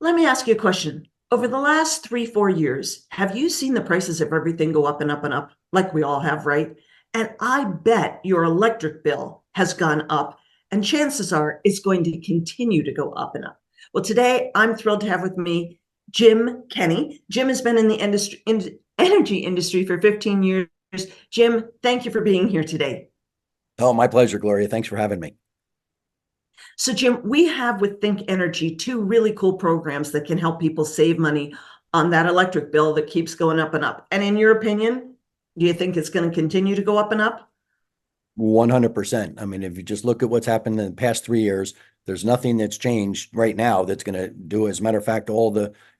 Let me ask you a question. Over the last 3, 4 years, have you seen the prices of everything go up and up and up, like we all have, right? And I bet your electric bill has gone up, and chances are it's going to continue to go up and up. Well, today I'm thrilled to have with me Jim Kenny. Jim has been in the energy industry for 15 years. Jim, thank you for being here today. Oh, my pleasure, Gloria. Thanks for having me. So, Jim, we have with Think Energy two really cool programs that can help people save money on that electric bill that keeps going up and up. And in your opinion, do you think it's going to continue to go up and up? 100%. I mean, if you just look at what's happened in the past 3 years, there's nothing that's changed right now that's going to do. As a matter of fact,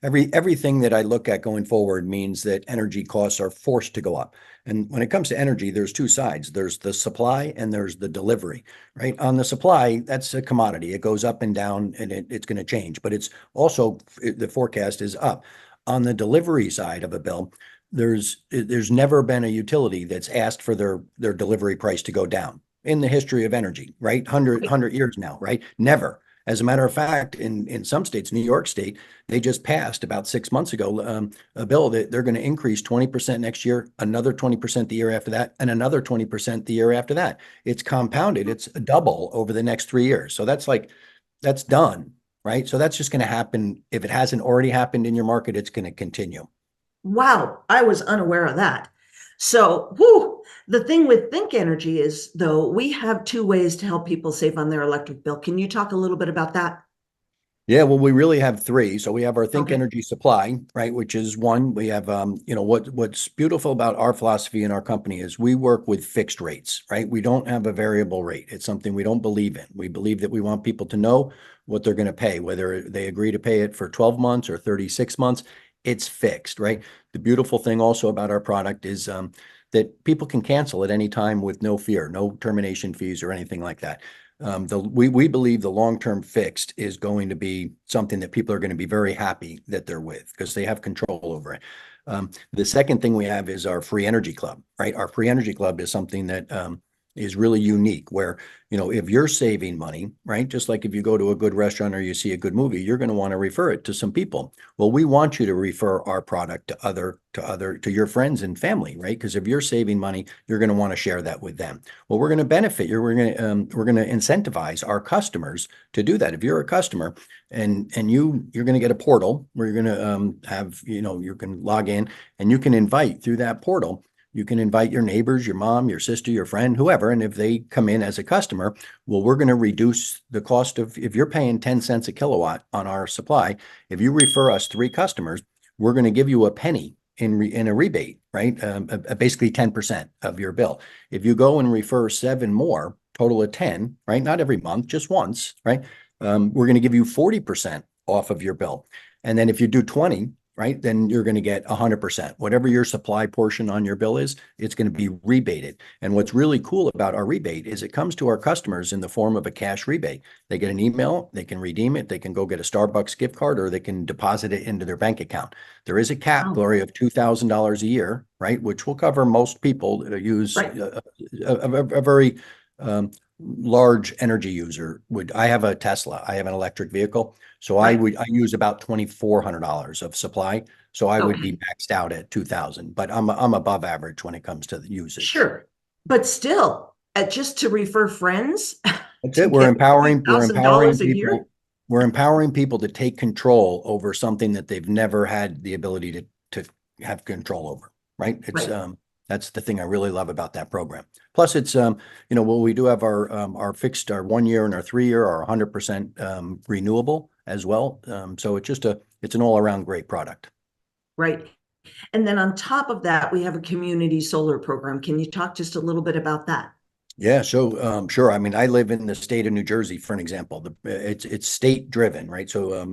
everything that I look at going forward means that energy costs are forced to go up. And when it comes to energy, there's two sides. There's the supply and there's the delivery, right? On the supply, that's a commodity. It goes up and down and it's going to change, but it's also the forecast is up. On the delivery side of a bill, there's never been a utility that's asked for their delivery price to go down in the history of energy, right? 100 years now, right? Never. As a matter of fact, in some states, New York State, they just passed about 6 months ago a bill that they're going to increase 20% next year, another 20% the year after that, and another 20% the year after that. It's compounded. It's a double over the next 3 years. So that's done, right? So that's just going to happen. If it hasn't already happened in your market, it's going to continue. Wow, I was unaware of that. So, whew, the thing with Think Energy is, though, we have two ways to help people save on their electric bill. Can you talk a little bit about that? Yeah, well, we really have three. So we have our Think Okay. Energy Supply, right, which is one. We have, what's beautiful about our philosophy in our company is we work with fixed rates, right? We don't have a variable rate. It's something we don't believe in. We believe that we want people to know what they're going to pay, whether they agree to pay it for 12 months or 36 months, it's fixed, right? The beautiful thing also about our product is that people can cancel at any time with no fear, no termination fees or anything like that. We believe the long-term fixed is going to be something that people are going to be very happy that they're with because they have control over it. The second thing we have is our free energy club, right? Our free energy club is something that is really unique where, if you're saving money, right? Just like if you go to a good restaurant or you see a good movie, you're going to want to refer it to some people. Well, we want you to refer our product to your friends and family, right? Because if you're saving money, you're going to want to share that with them. Well, we're going to benefit you. We're going to incentivize our customers to do that. If you're a customer and you're going to get a portal where you're going to have, you can log in and you can invite through that portal. You can invite your neighbors, your mom, your sister, your friend, whoever. And if they come in as a customer, well, we're going to reduce the cost of, if you're paying 10 cents a kilowatt on our supply, if you refer us three customers, we're going to give you a penny in a rebate, right? Basically 10% of your bill. If you go and refer seven more, total of 10, right? Not every month, just once, right? We're going to give you 40% off of your bill. And then if you do 20, right, then you're going to get 100%. Whatever your supply portion on your bill is, it's going to be rebated. And what's really cool about our rebate is it comes to our customers in the form of a cash rebate. They get an email, they can redeem it, they can go get a Starbucks gift card, or they can deposit it into their bank account. There is a cap, Oh, Gloria, of $2,000 a year, right, which will cover most people that use right. a very large energy user. I have a Tesla, I have an electric vehicle. So I Right. use about $2,400 of supply. So I would be Okay. maxed out at 2,000, but I'm above average when it comes to the usage. Sure. But still, just to refer friends That's to it. We're get empowering, we're empowering $2,000 a year? people. We're empowering people to take control over something that they've never had the ability to have control over, right? It's Right. that's the thing I really love about that program. Plus it's well, we do have our fixed, our 1 year and our 3 year are 100% renewable as well. So it's an all around great product. Right. And then on top of that, we have a community solar program. Can you talk just a little bit about that? Yeah, so sure. I mean, I live in the state of New Jersey, for an example. It's state driven, right? So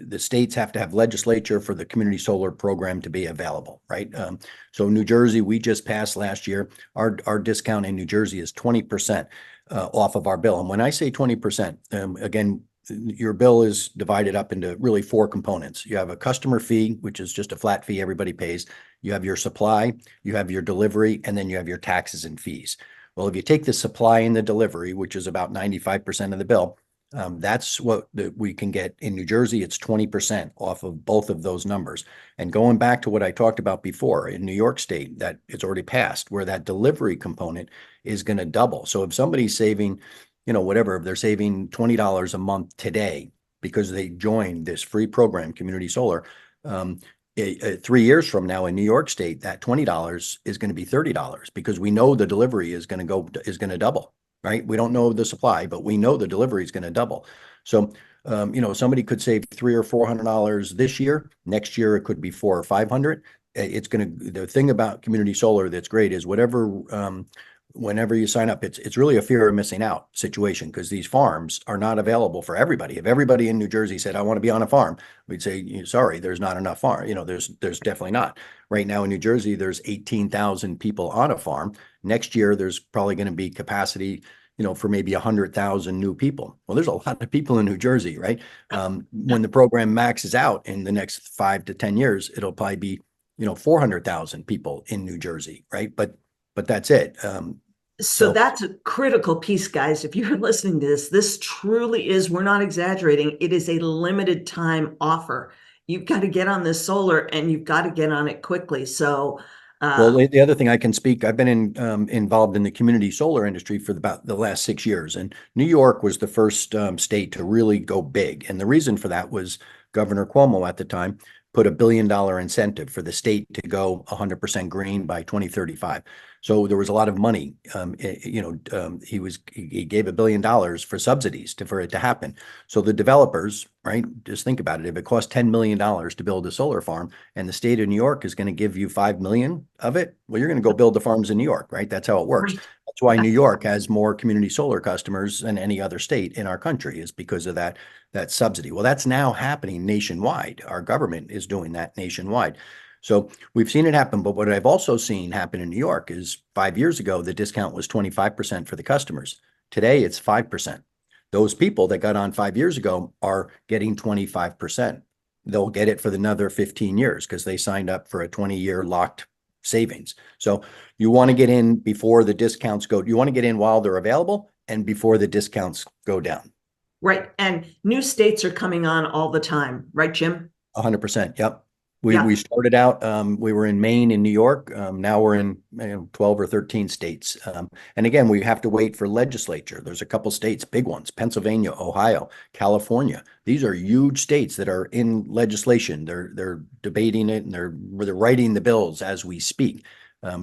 the states have to have legislature for the community solar program to be available, right? So New Jersey, we just passed last year. Our discount in New Jersey is 20% off of our bill. And when I say 20%, again, your bill is divided up into really four components. You have a customer fee, which is just a flat fee everybody pays. You have your supply, you have your delivery, and then you have your taxes and fees. Well, if you take the supply and the delivery, which is about 95% of the bill, That's what we can get in New Jersey. It's 20% off of both of those numbers. And going back to what I talked about before in New York State, that it's already passed, where that delivery component is going to double. So if somebody's saving, whatever, if they're saving $20 a month today because they joined this free program, Community Solar, 3 years from now in New York State, that $20 is going to be $30 because we know the delivery is going to double, right? We don't know the supply, but we know the delivery is going to double. So, somebody could save $300 or $400 this year. Next year, it could be 400 or 500. The thing about community solar that's great is whenever you sign up, it's really a fear of missing out situation because these farms are not available for everybody. If everybody in New Jersey said, I want to be on a farm, we'd say, sorry, there's not enough farm. There's definitely not. Right now in New Jersey, there's 18,000 people on a farm. Next year, there's probably going to be capacity, for maybe 100,000 new people. Well, there's a lot of people in New Jersey, right? When the program maxes out in the next 5 to 10 years, it'll probably be, 400,000 people in New Jersey, right? But that's it. So So that's a critical piece, guys. If you're listening to this truly is, we're not exaggerating. It is a limited time offer. You've got to get on this solar and you've got to get on it quickly. So, Well, uh, the other thing I can speak, I've been involved in the community solar industry for about the last 6 years, and New York was the first state to really go big. And the reason for that was Governor Cuomo at the time put $1 billion incentive for the state to go 100% green by 2035. So there was a lot of money. He gave $1 billion for subsidies for it to happen. So the developers, right? Just think about it. If it costs $10 million to build a solar farm, and the state of New York is going to give you 5 million of it, well, you're going to go build the farms in New York, right? That's how it works. right. That's why New York has more community solar customers than any other state in our country, is because of that subsidy. Well, that's now happening nationwide. Our government is doing that nationwide. So we've seen it happen. But what I've also seen happen in New York is 5 years ago, the discount was 25% for the customers. Today, it's 5%. Those people that got on 5 years ago are getting 25%. They'll get it for another 15 years because they signed up for a 20-year locked savings. So you want to get in before the discounts go. You want to get in while they're available and before the discounts go down. Right. And new states are coming on all the time, right, Jim? 100%. Yep. We Yeah. we started out, we were in Maine and New York. Now we're in 12 or 13 states. And again, we have to wait for legislature. There's a couple states, big ones, Pennsylvania, Ohio, California. These are huge states that are in legislation. They're debating it and they're writing the bills as we speak.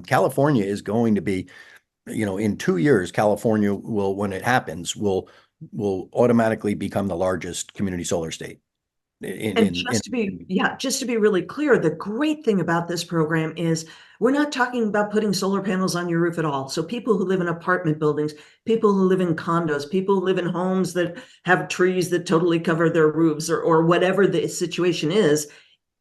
California is going to be, in 2 years, California will, when it happens, will automatically become the largest community solar state And just to be really clear, the great thing about this program is we're not talking about putting solar panels on your roof at all. So people who live in apartment buildings, people who live in condos, people who live in homes that have trees that totally cover their roofs or whatever the situation is,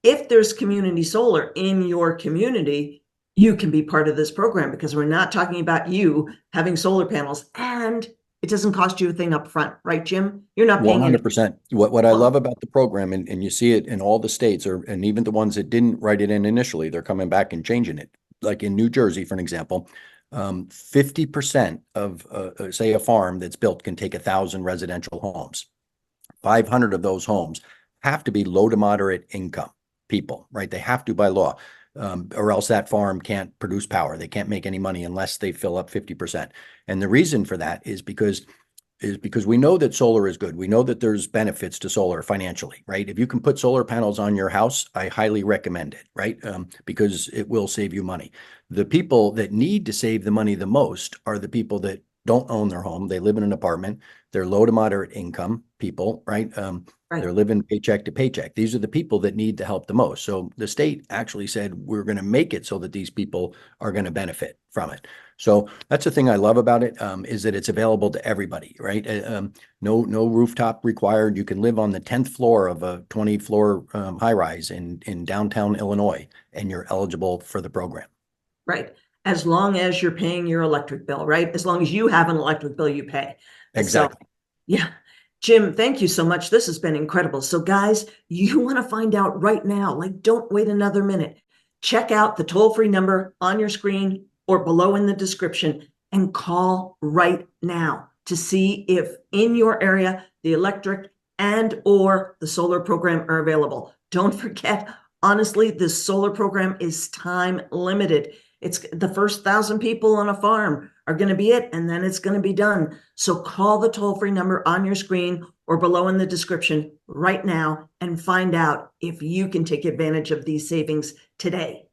if there's community solar in your community, you can be part of this program because we're not talking about you having solar panels and it doesn't cost you a thing up front, right, Jim? You're not paying any. 100%. What I love about the program, and you see it in all the states, and even the ones that didn't write it in initially, they're coming back and changing it. Like in New Jersey, for an example, 50% of, say, a farm that's built can take 1,000 residential homes. 500 of those homes have to be low to moderate income people, right? They have to by law, or else that farm can't produce power. They can't make any money unless they fill up 50%. And the reason for that is because we know that solar is good. We know that there's benefits to solar financially, right? If you can put solar panels on your house, I highly recommend it, right? Because it will save you money. The people that need to save the money the most are the people that don't own their home. They live in an apartment. They're low to moderate income people, right? Right. They're living paycheck to paycheck. These are the people that need the help the most. So the state actually said, we're going to make it so that these people are going to benefit from it. So that's the thing I love about it, is that it's available to everybody, right? No rooftop required. You can live on the 10th floor of a 20-floor high rise in downtown Illinois, and you're eligible for the program. Right. As long as you're paying your electric bill, right? As long as you have an electric bill you pay. So, Exactly. yeah. Jim, thank you so much. This has been incredible. So, guys, you want to find out right now, like, don't wait another minute. Check out the toll-free number on your screen or below in the description and call right now to see if in your area the electric and or the solar program are available. Don't forget, honestly, this solar program is time limited. It's the first 1,000 people on a farm are going to be it, and then it's going to be done. So call the toll-free number on your screen or below in the description right now and find out if you can take advantage of these savings today.